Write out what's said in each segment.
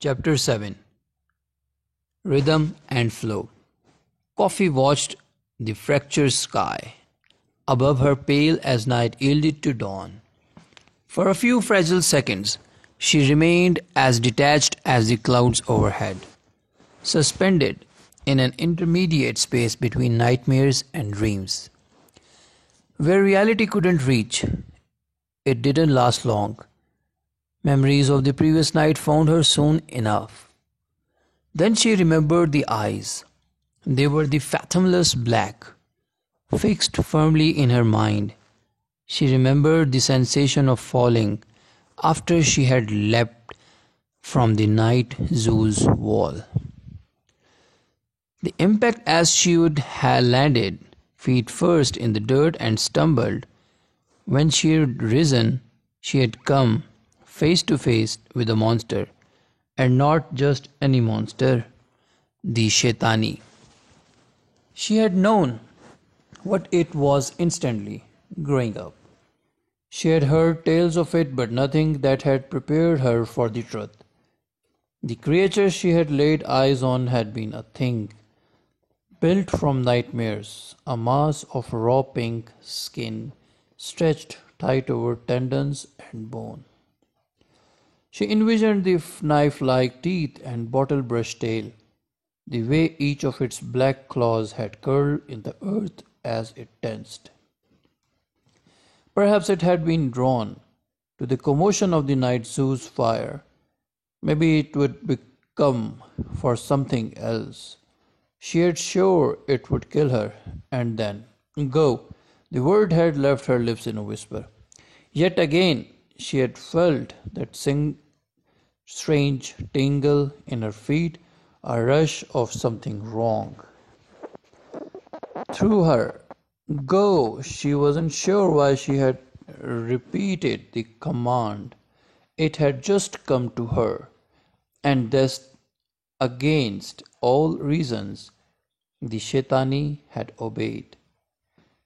Chapter 7. Rhythm and Flow. Coffee watched the fractured sky above her pale as night yielded to dawn. For a few fragile seconds, she remained as detached as the clouds overhead, suspended in an intermediate space between nightmares and dreams. Where reality couldn't reach, it didn't last long. Memories of the previous night found her soon enough. Then she remembered the eyes. They were the fathomless black, fixed firmly in her mind. She remembered the sensation of falling after she had leapt from the night zoo's wall. The impact as she would have landed, feet first in the dirt and stumbled. When she had risen, she had come face to face with a monster, and not just any monster, the Shaitani. She had known what it was instantly, growing up. She had heard tales of it, but nothing that had prepared her for the truth. The creature she had laid eyes on had been a thing, built from nightmares, a mass of raw pink skin, stretched tight over tendons and bone. She envisioned the knife-like teeth and bottle-brush tail, the way each of its black claws had curled in the earth as it tensed. Perhaps it had been drawn to the commotion of the night zoo's fire. Maybe it would become for something else. She had sure it would kill her, and then go. The word had left her lips in a whisper. Yet again she had felt that strange tingle in her feet, a rush of something wrong. Through her, go! She wasn't sure why she had repeated the command. It had just come to her, and thus, against all reasons, the Shaitani had obeyed.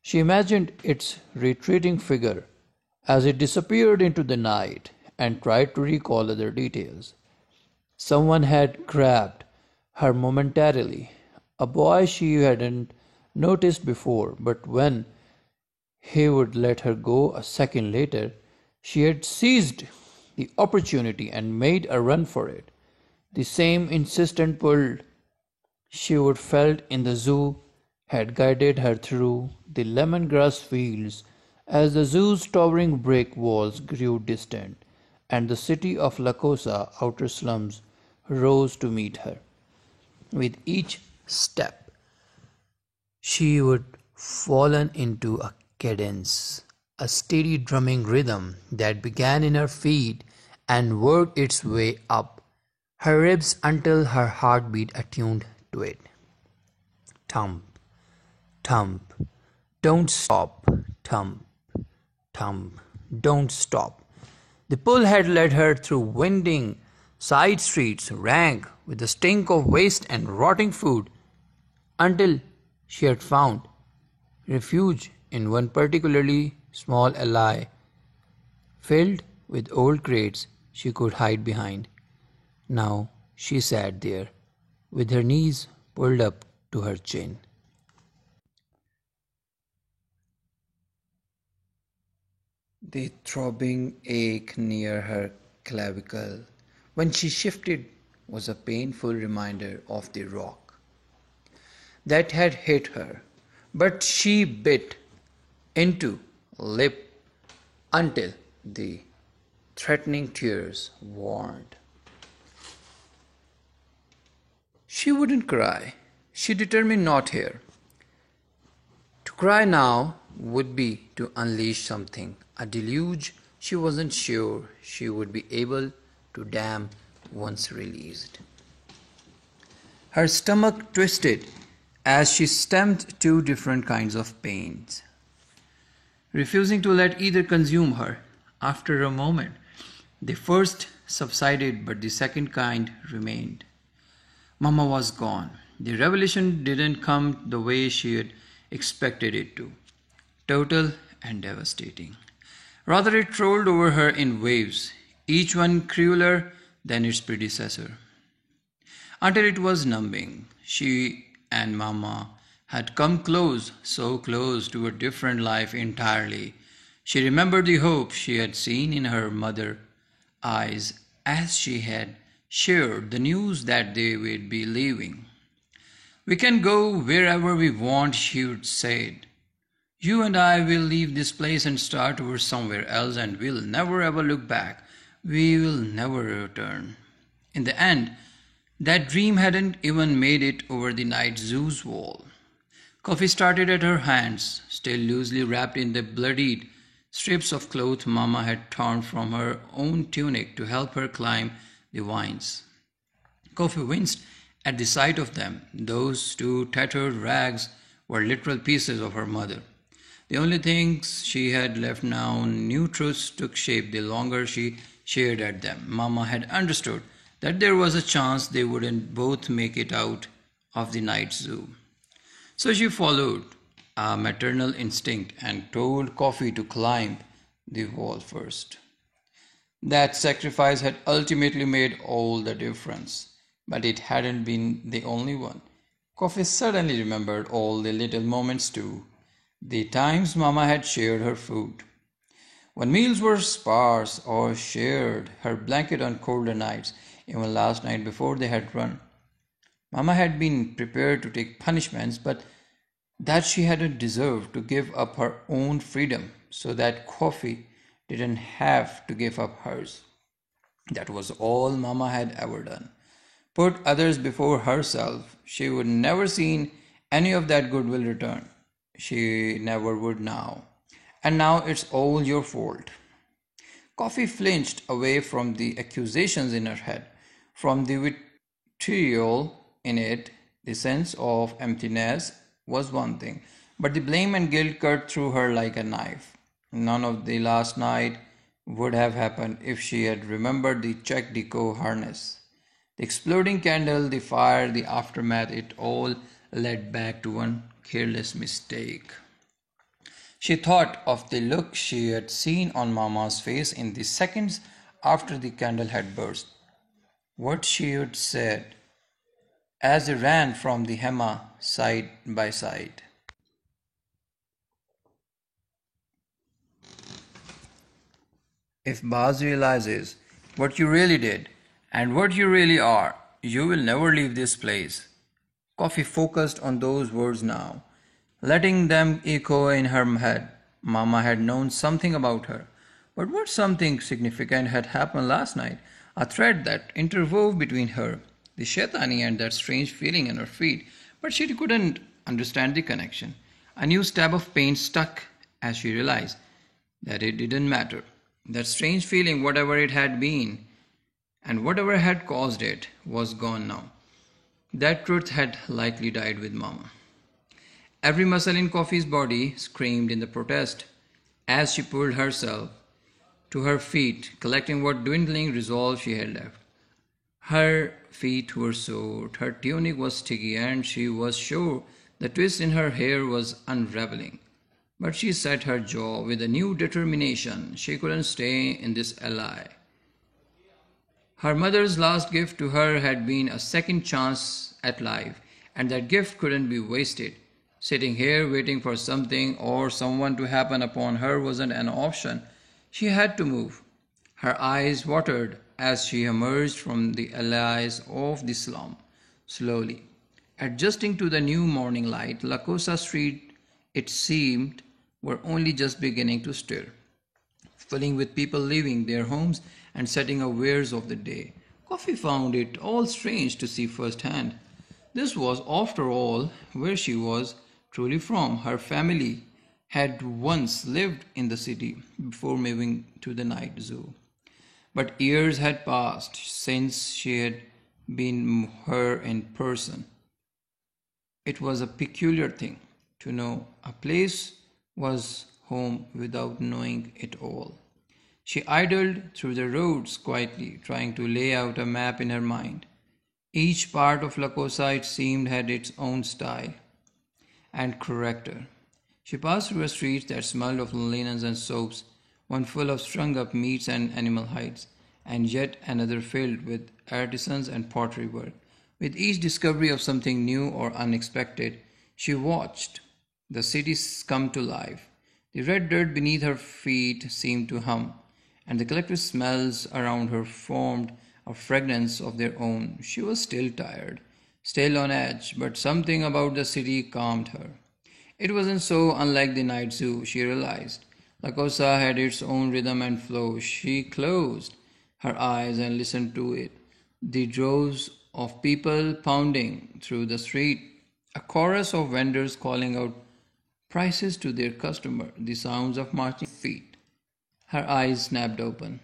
She imagined its retreating figure as it disappeared into the night and tried to recall other details. Someone had grabbed her momentarily, a boy she hadn't noticed before, but when he would let her go a second later, she had seized the opportunity and made a run for it. The same insistent pull she would felt in the zoo had guided her through the lemongrass fields as the zoo's towering brick walls grew distant and the city of La Cosa outer slums rose to meet her. With each step, she would fallen into a cadence, a steady drumming rhythm that began in her feet and worked its way up her ribs until her heartbeat attuned to it. Thump, thump, don't stop, thump, thump, don't stop. The pull had led her through winding side streets rank with the stink of waste and rotting food until she had found refuge in one particularly small alley filled with old crates she could hide behind. Now she sat there with her knees pulled up to her chin. The throbbing ache near her clavicle when she shifted was a painful reminder of the rock that had hit her, but she bit into lip until the threatening tears warned. She wouldn't cry. She determined not here. To cry now would be to unleash something, a deluge she wasn't sure she would be able to dam once released. Her stomach twisted as she stemmed two different kinds of pains, refusing to let either consume her. After a moment, the first subsided, but the second kind remained. Mama was gone. The revelation didn't come the way she had expected it to, total and devastating. Rather, it rolled over her in waves, each one crueler than its predecessor. until it was numbing. She and Mama had come close, so close to a different life entirely. She remembered the hope she had seen in her mother's eyes as she had shared the news that they would be leaving. "We can go wherever we want," she had said. "You and I will leave this place and start over somewhere else, and we'll never ever look back. We will never return." In the end, that dream hadn't even made it over the night zoo's wall. Coffee started at her hands, still loosely wrapped in the bloodied strips of cloth Mamma had torn from her own tunic to help her climb the vines. Coffee winced at the sight of them. Those two tattered rags were literal pieces of her mother. The only things she had left now. New truths took shape the longer she stared at them. Mamma had understood that there was a chance they wouldn't both make it out of the night zoo. So she followed a maternal instinct and told Coffee to climb the wall first. That sacrifice had ultimately made all the difference, but it hadn't been the only one. Coffee suddenly remembered all the little moments too, the times Mamma had shared her food, when meals were sparse, or shared her blanket on colder nights, even last night before they had run. Mamma had been prepared to take punishments, but that she hadn't deserved to give up her own freedom so that Coffee didn't have to give up hers. That was all Mamma had ever done. Put others before herself. She would never seen any of that goodwill return. She never would now. And now it's all your fault. Coffee flinched away from the accusations in her head, from the vitriol in it. The sense of emptiness was one thing, but the blame and guilt cut through her like a knife. None of the last night would have happened if she had remembered the check deco harness. The exploding candle, the fire, the aftermath, it all led back to one careless mistake. She thought of the look she had seen on Mamma's face in the seconds after the candle had burst. What she had said as they ran from the hammock side by side. "If Baz realizes what you really did and what you really are, you will never leave this place." Coffee focused on those words now, letting them echo in her head. Mamma had known something about her, but what something significant had happened last night, a thread that interwove between her, the shaitani, and that strange feeling in her feet, but she couldn't understand the connection. A new stab of pain stuck as she realized that it didn't matter. That strange feeling, whatever it had been, and whatever had caused it, was gone now. That truth had likely died with Mamma. Every muscle in Coffee's body screamed in the protest as she pulled herself to her feet, collecting what dwindling resolve she had left. Her feet were sore, her tunic was sticky, and she was sure the twist in her hair was unraveling. But she set her jaw with a new determination. She couldn't stay in this ally. Her mother's last gift to her had been a second chance at life, and that gift couldn't be wasted. Sitting here waiting for something or someone to happen upon her wasn't an option. She had to move. Her eyes watered as she emerged from the alleys of the slum. Slowly, adjusting to the new morning light, Lakosa Street, it seemed, were only just beginning to stir, filling with people leaving their homes and setting up wares of the day. Coffee found it all strange to see firsthand. This was, after all, where she was truly from. Her family had once lived in the city before moving to the night zoo. But years had passed since she had been her in person. It was a peculiar thing to know a place was home without knowing it all. She idled through the roads quietly, trying to lay out a map in her mind. Each part of Lakosa, it seemed, had its own style and character. She passed through a street that smelled of linens and soaps, one full of strung-up meats and animal hides, and yet another filled with artisans and pottery work. With each discovery of something new or unexpected, she watched the city come to life. The red dirt beneath her feet seemed to hum, and the collective smells around her formed a fragrance of their own. She was still tired, still on edge, but something about the city calmed her. It wasn't so unlike the night zoo, she realized. La Cosa had its own rhythm and flow. She closed her eyes and listened to it. The droves of people pounding through the street, a chorus of vendors calling out prices to their customer, the sounds of marching feet. Her eyes snapped open.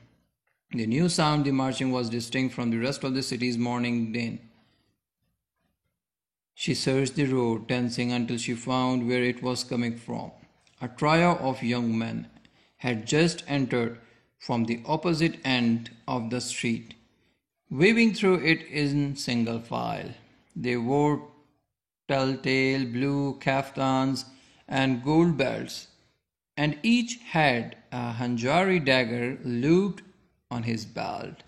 The new sound, the marching, was distinct from the rest of the city's morning din. She searched the road, tensing until she found where it was coming from. A trio of young men had just entered from the opposite end of the street, weaving through it in single file. They wore telltale blue kaftans and gold belts, and each had a Hanjari dagger looped on his belt.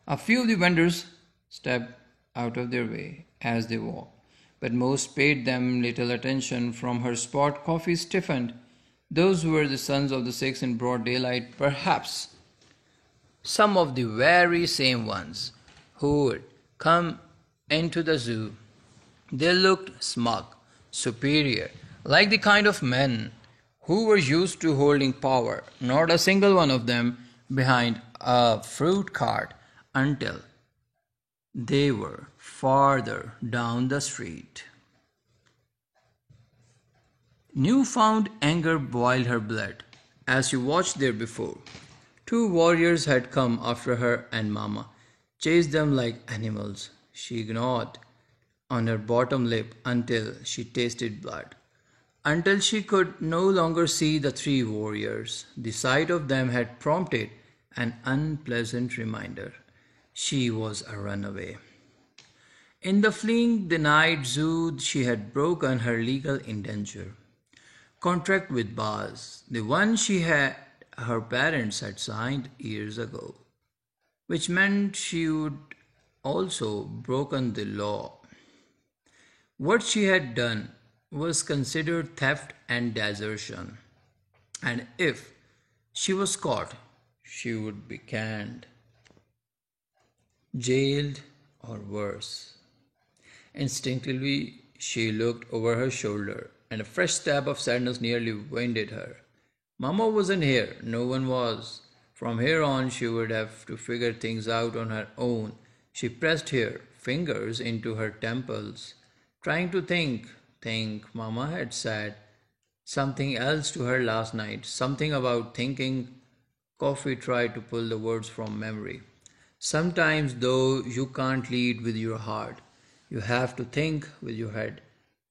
A few of the vendors stepped out of their way as they walked, but most paid them little attention. From her spot, coffee stiffened. Those were the sons of the Sikhs in broad daylight, perhaps some of the very same ones who would come into the zoo. They looked smug, superior, like the kind of men who were used to holding power, not a single one of them behind a fruit cart until they were farther down the street. Newfound anger boiled her blood as she watched there before. Two warriors had come after her and Mama, chased them like animals. She ignored on her bottom lip until she tasted blood, until she could no longer see the three warriors. The sight of them had prompted an unpleasant reminder. She was a runaway. In the fleeing the night zoo, she had broken her legal indenture contract with Baz, the one her parents had signed years ago, which meant she would also broken the law. What she had done was considered theft and desertion, and if she was caught, she would be canned, jailed, or worse. Instinctively, she looked over her shoulder, and a fresh stab of sadness nearly winded her. Mama wasn't here, no one was. From here on, she would have to figure things out on her own. She pressed her fingers into her temples, trying to think. Mama had said something else to her last night, something about thinking. Coffee tried to pull the words from memory. Sometimes, though, you can't lead with your heart. You have to think with your head.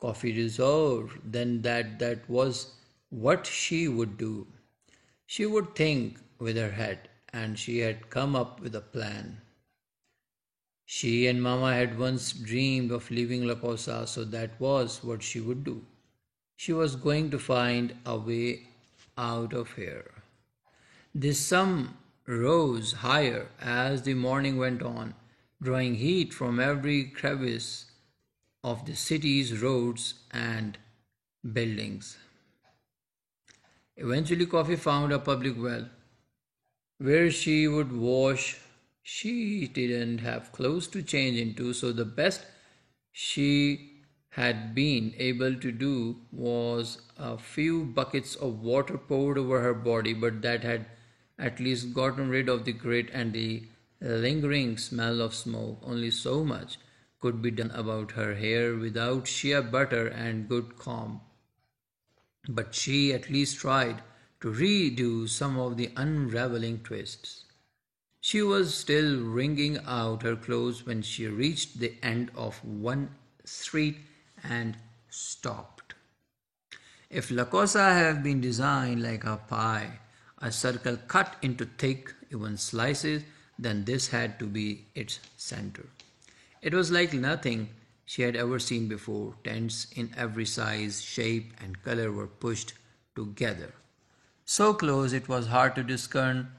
Coffee resolved then that was what she would do. She would think with her head, and she had come up with a plan. She and Mama had once dreamed of leaving La Cosa, so that was what she would do. She was going to find a way out of here. The sun rose higher as the morning went on, drawing heat from every crevice of the city's roads and buildings. Eventually, Coffee found a public well where she would wash. She didn't have clothes to change into, so the best she had been able to do was a few buckets of water poured over her body, but that had at least gotten rid of the grit and the lingering smell of smoke. Only so much could be done about her hair without shea butter and good comb. But she at least tried to redo some of the unraveling twists. She was still wringing out her clothes when she reached the end of one street and stopped. If La Cosa had been designed like a pie, a circle cut into thick, even slices, then this had to be its center. It was like nothing she had ever seen before. Tents in every size, shape, and color were pushed together. So close it was hard to discern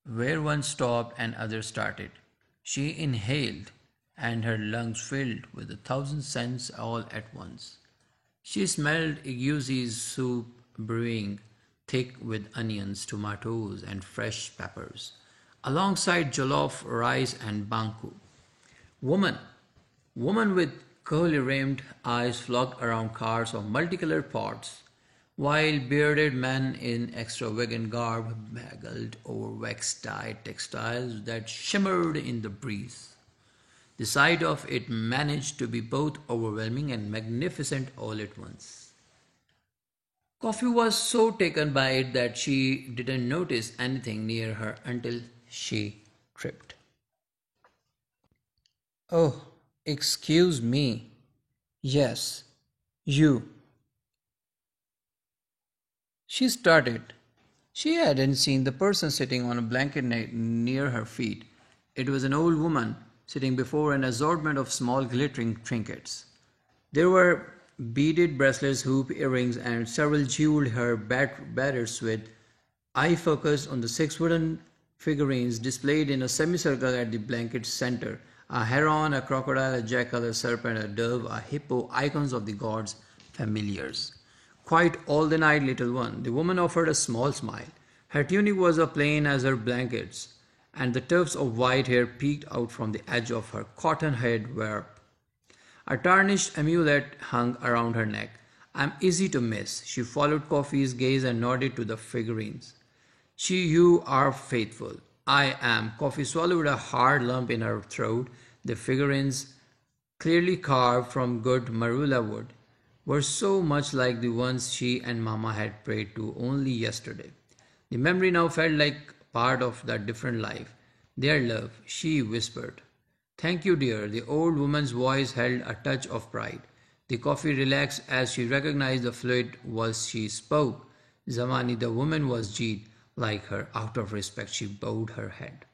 where one stopped and other started. She inhaled and her lungs filled with 1,000 scents all at once. She smelled egusi soup brewing, thick with onions, tomatoes, and fresh peppers, alongside jollof rice and banku. Woman, woman with curly rimmed eyes flocked around cars of multicolored pots, while bearded men in extravagant garb haggled over wax-dyed textiles that shimmered in the breeze. The sight of it managed to be both overwhelming and magnificent all at once. Coffee was so taken by it that she didn't notice anything near her until she tripped. Oh, excuse me. Yes, you. She started. She hadn't seen the person sitting on a blanket near her feet. It was an old woman sitting before an assortment of small glittering trinkets. There were beaded bracelets, hoop earrings, and several jeweled hair batters with eye focused on the six wooden figurines displayed in a semicircle at the blanket's center. A heron, a crocodile, a jackal, a serpent, a dove, a hippo, icons of the gods, familiars. Quite all the night, little one. The woman offered a small smile. Her tunic was as plain as her blankets, and the tufts of white hair peeked out from the edge of her cotton head warp. A tarnished amulet hung around her neck. I'm easy to miss. She followed Coffee's gaze and nodded to the figurines. You are faithful. I am. Coffee swallowed a hard lump in her throat. The figurines, clearly carved from good marula wood, were so much like the ones she and Mama had prayed to only yesterday. The memory now felt like part of that different life. Their love, she whispered. Thank you, dear. The old woman's voice held a touch of pride. The coffee relaxed as she recognized the fluid was she spoke. Zamani, the woman, was Jeet. Like her, out of respect, she bowed her head.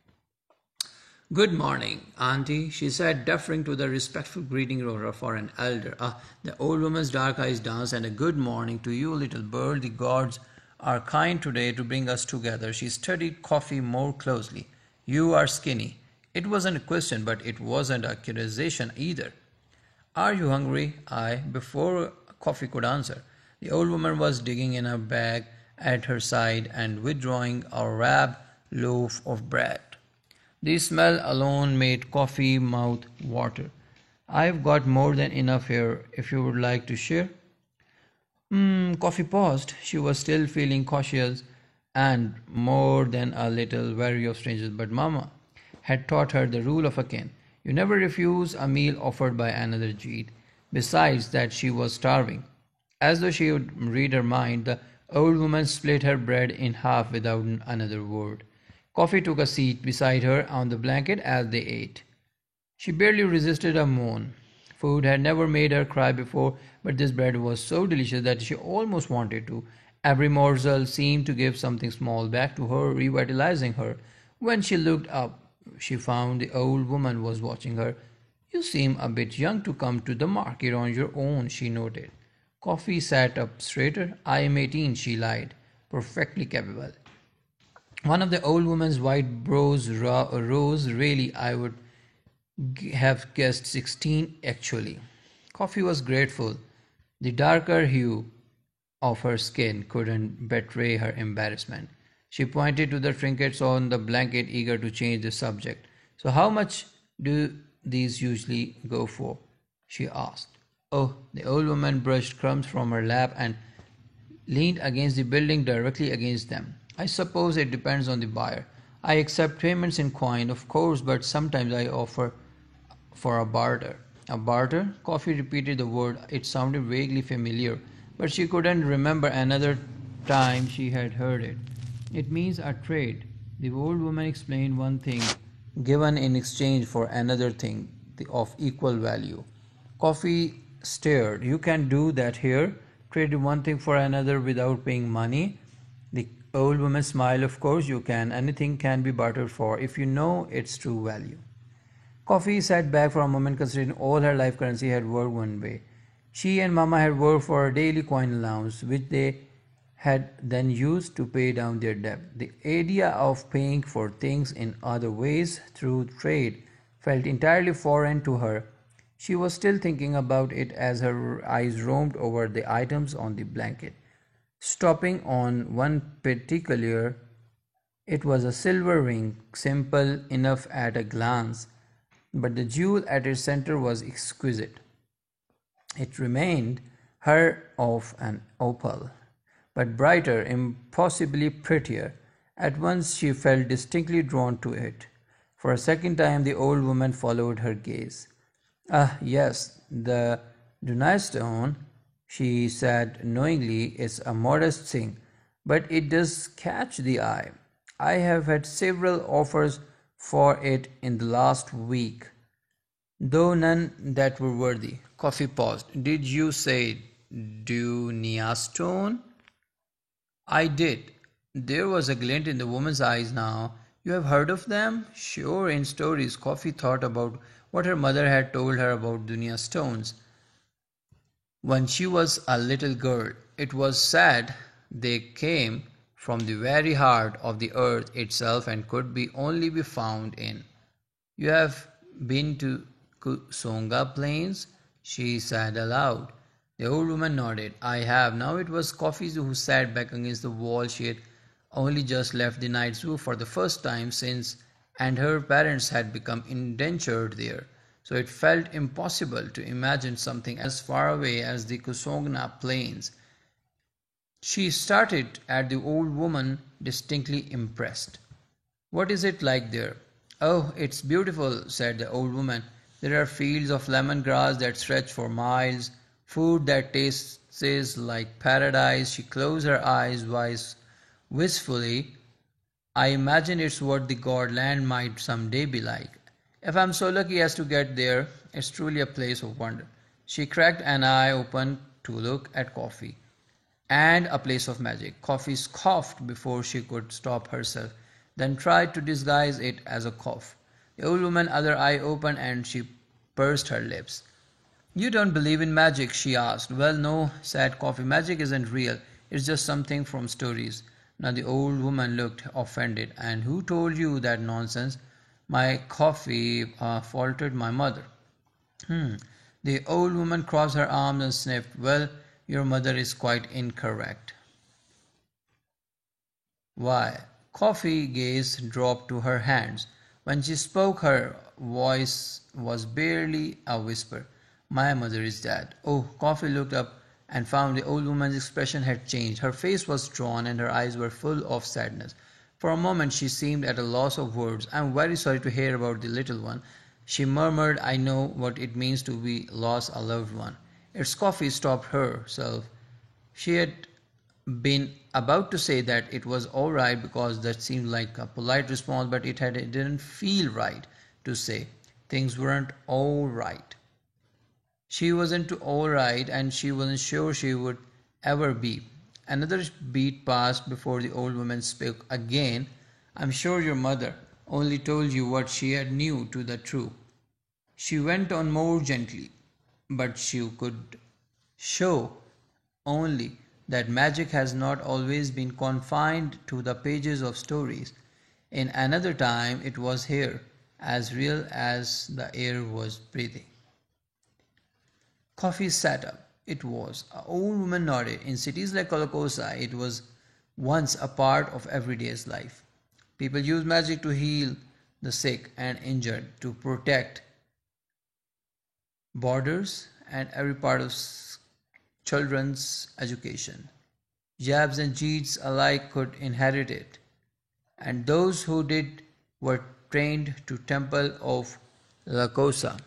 Good morning, Auntie, she said, deferring to the respectful greeting for an elder. The old woman's dark eyes danced, and a good morning to you, little bird. The gods are kind today to bring us together. She studied Coffee more closely. You are skinny. It wasn't a question, but it wasn't an accusation either. Are you hungry? Before Coffee could answer, the old woman was digging in a bag at her side and withdrawing a wrapped loaf of bread. The smell alone made Coffee mouth water. I've got more than enough here if you would like to share. Coffee paused. She was still feeling cautious and more than a little wary of strangers, but Mama had taught her the rule of a kin. You never refuse a meal offered by another Jeet. Besides that, she was starving. As though she would read her mind, the old woman split her bread in half without another word. Coffee took a seat beside her on the blanket as they ate. She barely resisted a moan. Food had never made her cry before, but this bread was so delicious that she almost wanted to. Every morsel seemed to give something small back to her, revitalizing her. When she looked up, she found the old woman was watching her. You seem a bit young to come to the market on your own, she noted. Coffee sat up straighter. I am 18, she lied. Perfectly capable. One of the old woman's white brows rose. Really, I would have guessed 16 actually. Coffee was grateful. The darker hue of her skin couldn't betray her embarrassment. She pointed to the trinkets on the blanket, eager to change the subject. So, how much do these usually go for? She asked. Oh, the old woman brushed crumbs from her lap and leaned against the building directly against them. I suppose it depends on the buyer. I accept payments in coin, of course, but sometimes I offer for a barter. A barter? Coffee repeated the word. It sounded vaguely familiar, but she couldn't remember another time she had heard it. It means a trade. The old woman explained one thing given in exchange for another thing of equal value. Coffee stared. You can do that here? Trade one thing for another without paying money? The old woman smiled. Of course you can. Anything can be bartered for if you know its true value. Coffee sat back for a moment, considering all her life currency had worked one way. She and Mama had worked for a daily coin allowance, which they had then used to pay down their debt. The idea of paying for things in other ways through trade felt entirely foreign to her. She was still thinking about it as her eyes roamed over the items on the blanket, stopping on one particular. It was a silver ring, simple enough at a glance, but the jewel at its center was exquisite. It reminded her of an opal, but brighter, impossibly prettier. At once she felt distinctly drawn to it. For a second time the old woman followed her gaze. Ah, yes, the Dunai stone, she said knowingly, is a modest thing, but it does catch the eye. I have had several offers for it in the last week, though none that were worthy. Coffee paused. Did you say Dunia stone? I did. There was a glint in the woman's eyes now. You have heard of them? Sure, in stories. Coffee thought about what her mother had told her about Dunia stones when she was a little girl. It was said they came from the very heart of the earth itself and could be only be found in. You have been to Kusonga Plains? She said aloud. The old woman nodded. I have. Now it was Coffee who sat back against the wall. She had only just left the night zoo for the first time since, and her parents had become indentured there. So it felt impossible to imagine something as far away as the Kusongna Plains. She started at the old woman, distinctly impressed. What is it like there? Oh, it's beautiful, said the old woman. There are fields of lemongrass that stretch for miles, food that tastes like paradise. She closed her eyes wistfully. I imagine it's what the god land might some day be like. If I'm so lucky as to get there, it's truly a place of wonder. She cracked an eye open to look at Coffee. And a place of magic. Coffee coughed before she could stop herself, then tried to disguise it as a cough. The old woman's other eye opened and she pursed her lips. You don't believe in magic? She asked. Well, no, said Coffee. Magic isn't real. It's just something from stories. Now the old woman looked offended. And who told you that nonsense? My Coffee, faltered my mother. The old woman crossed her arms and sniffed. Well, your mother is quite incorrect. Why? Coffee gaze dropped to her hands. When she spoke, her voice was barely a whisper. My mother is dead. Oh, Coffee looked up and found the old woman's expression had changed. Her face was drawn and her eyes were full of sadness. For a moment she seemed at a loss of words. I am very sorry to hear about the little one. She murmured, I know what it means to be lost a loved one. Its Coffee stopped herself. She had been about to say that it was all right because that seemed like a polite response, but it didn't feel right to say. Things weren't all right. She wasn't all right, and she wasn't sure she would ever be. Another beat passed before the old woman spoke again. I'm sure your mother only told you what she had knew to the truth. She went on more gently, but she could show only that magic has not always been confined to the pages of stories. In another time it was here, as real as the air was breathing. Coffee sat up. It was. An old woman nodded. In cities like Colacosa, it was once a part of everyday's life. People used magic to heal the sick and injured, to protect borders and every part of children's education. Jabs and Jeets alike could inherit it, and those who did were trained to Temple of Lakosa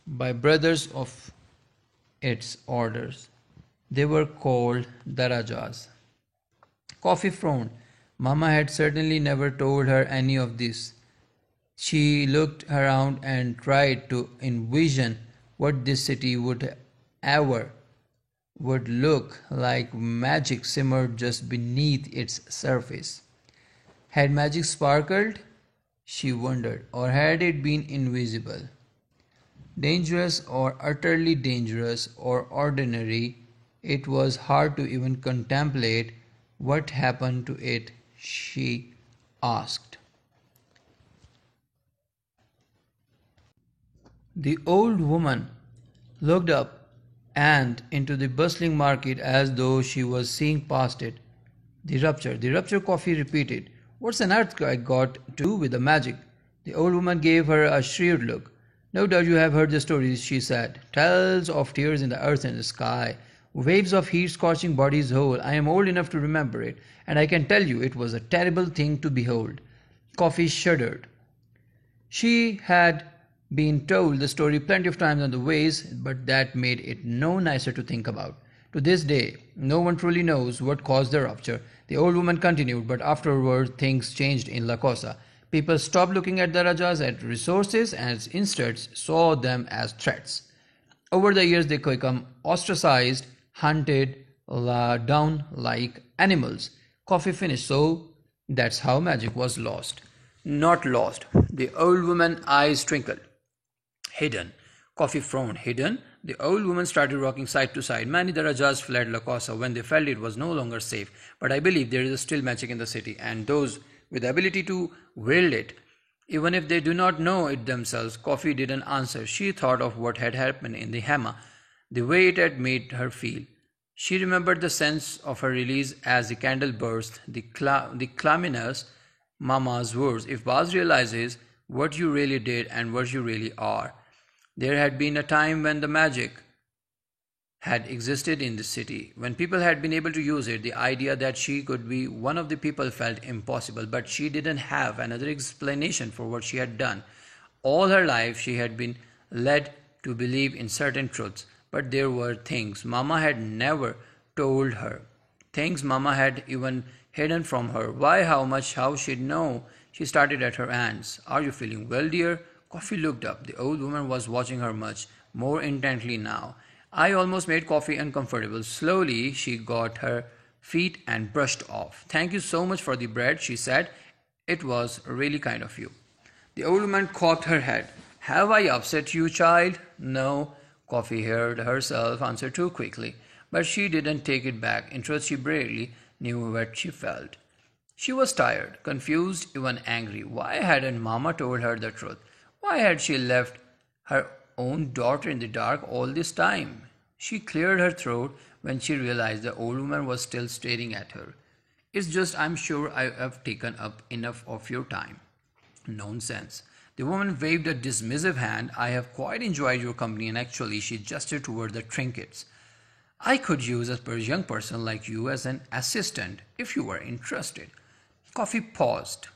by brothers of its orders. They were called Darajas. Coffee frowned. Mamma had certainly never told her any of this. She looked around and tried to envision what this city would ever would look like. Magic simmered just beneath its surface. Had magic sparkled? She wondered, or had it been invisible? Dangerous or utterly dangerous or ordinary, it was hard to even contemplate. What happened to it? She asked. The old woman looked up and into the bustling market as though she was seeing past it. The rupture, Coffee repeated. What's an earthquake got to do with the magic? The old woman gave her a shrewd look. No doubt you have heard the stories, she said. Tales of tears in the earth and the sky. Waves of heat scorching bodies whole. I am old enough to remember it, and I can tell you it was a terrible thing to behold. Coffee shuddered. She had been told the story plenty of times on the ways, but that made it no nicer to think about. To this day, no one truly knows what caused the rupture. The old woman continued, but afterward things changed in La Cosa. People stopped looking at the Rajas as resources and instead saw them as threats. Over the years, they become ostracized, hunted down like animals. Coffee finished, so that's how magic was lost. Not lost. The old woman's eyes twinkled. Hidden. Coffee frowned. Hidden? The old woman started rocking side to side. Many the Rajas fled La Cosa when they felt it was no longer safe. But I believe there is still magic in the city, and those with the ability to wield it, even if they do not know it themselves. Coffee didn't answer. She thought of what had happened in the hammer, the way it had made her feel. She remembered the sense of her release as the candle burst, the claminous Mama's words. If Baz realizes what you really did and what you really are. There had been a time when the magic had existed in the city, when people had been able to use it. The idea that she could be one of the people felt impossible, but she didn't have another explanation for what she had done. All her life she had been led to believe in certain truths, but there were things Mama had never told her, things Mama had even hidden from her. Why, how much, how she'd know? She started at her aunt's. Are you feeling well, dear? Coffee looked up. The old woman was watching her much more intently now. I almost made Coffee uncomfortable. Slowly, she got her feet and brushed off. Thank you so much for the bread, she said. It was really kind of you. The old woman cocked her head. Have I upset you, child? No. Coffee heard herself answer too quickly, but she didn't take it back. In truth, she barely knew what she felt. She was tired, confused, even angry. Why hadn't Mama told her the truth? Why had she left her own daughter in the dark all this time? She cleared her throat when she realized the old woman was still staring at her. It's just I'm sure I have taken up enough of your time. Nonsense. The woman waved a dismissive hand. I have quite enjoyed your company, and actually she gestured toward the trinkets. I could use a young person like you as an assistant if you were interested. Coffee paused,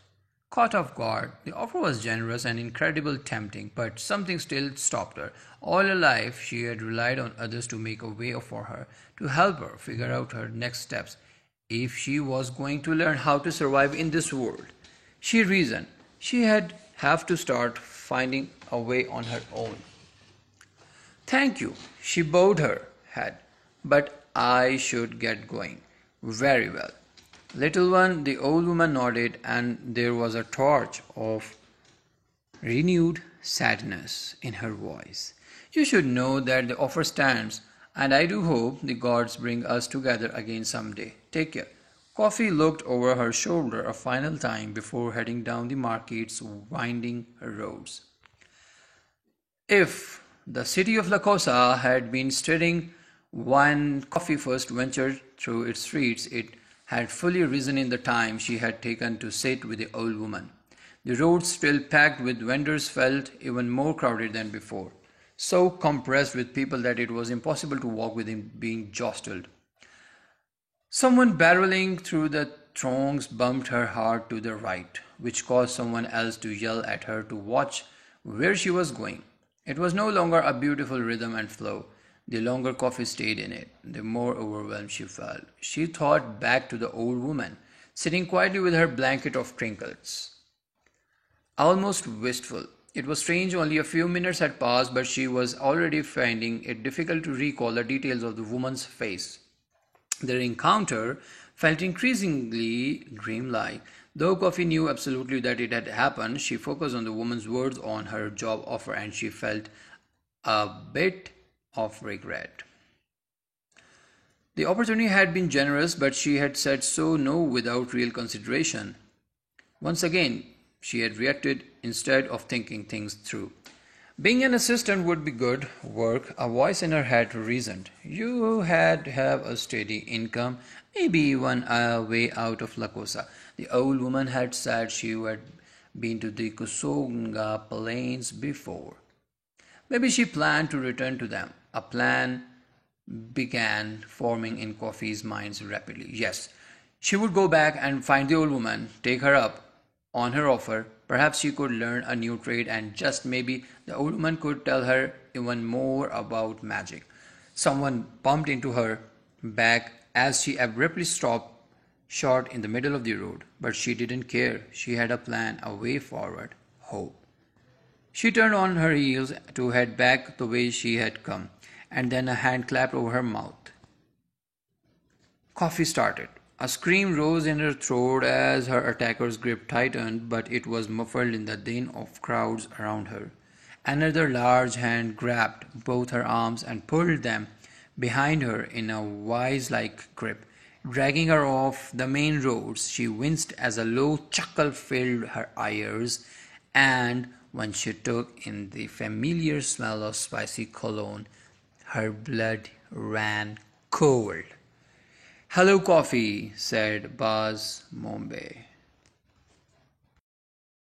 caught off guard. The offer was generous and incredibly tempting, but something still stopped her. All her life, she had relied on others to make a way for her, to help her figure out her next steps. If she was going to learn how to survive in this world, she reasoned, she had have to start finding a way on her own. Thank you, she bowed her head, but I should get going. Very well. Little one, the old woman nodded, and there was a touch of renewed sadness in her voice. You should know that the offer stands, and I do hope the gods bring us together again someday. Take care. Coffee looked over her shoulder a final time before heading down the market's winding roads. If the city of La Cosa had been stirring when Coffee first ventured through its streets, it had fully risen in the time she had taken to sit with the old woman. The roads, still packed with vendors, felt even more crowded than before, so compressed with people that it was impossible to walk without being jostled. Someone barreling through the throngs bumped her hard to the right, which caused someone else to yell at her to watch where she was going. It was no longer a beautiful rhythm and flow. The longer Coffee stayed in it, the more overwhelmed she felt. She thought back to the old woman, sitting quietly with her blanket of trinkets, almost wistful. It was strange, only a few minutes had passed, but she was already finding it difficult to recall the details of the woman's face. Their encounter felt increasingly dreamlike. Though Coffee knew absolutely that it had happened, she focused on the woman's words on her job offer, and she felt a bit of regret. The opportunity had been generous, but she had said so no without real consideration. Once again, she had reacted instead of thinking things through. Being an assistant would be good work, a voice in her head reasoned. You had to have a steady income, maybe even a way out of La Cosa. The old woman had said she had been to the Kusonga Plains before. Maybe she planned to return to them. A plan began forming in Coffee's mind rapidly. Yes, she would go back and find the old woman, take her up on her offer. Perhaps she could learn a new trade, and just maybe the old woman could tell her even more about magic. Someone bumped into her back as she abruptly stopped short in the middle of the road. But she didn't care. She had a plan, a way forward, hope. She turned on her heels to head back the way she had come, and then a hand clapped over her mouth. Coffee started. A scream rose in her throat as her attacker's grip tightened, but it was muffled in the din of crowds around her. Another large hand grabbed both her arms and pulled them behind her in a vise-like grip, dragging her off the main roads. She winced as a low chuckle filled her ears, and when she took in the familiar smell of spicy cologne, her blood ran cold. "Hello, Coffee," said Baz Mombe.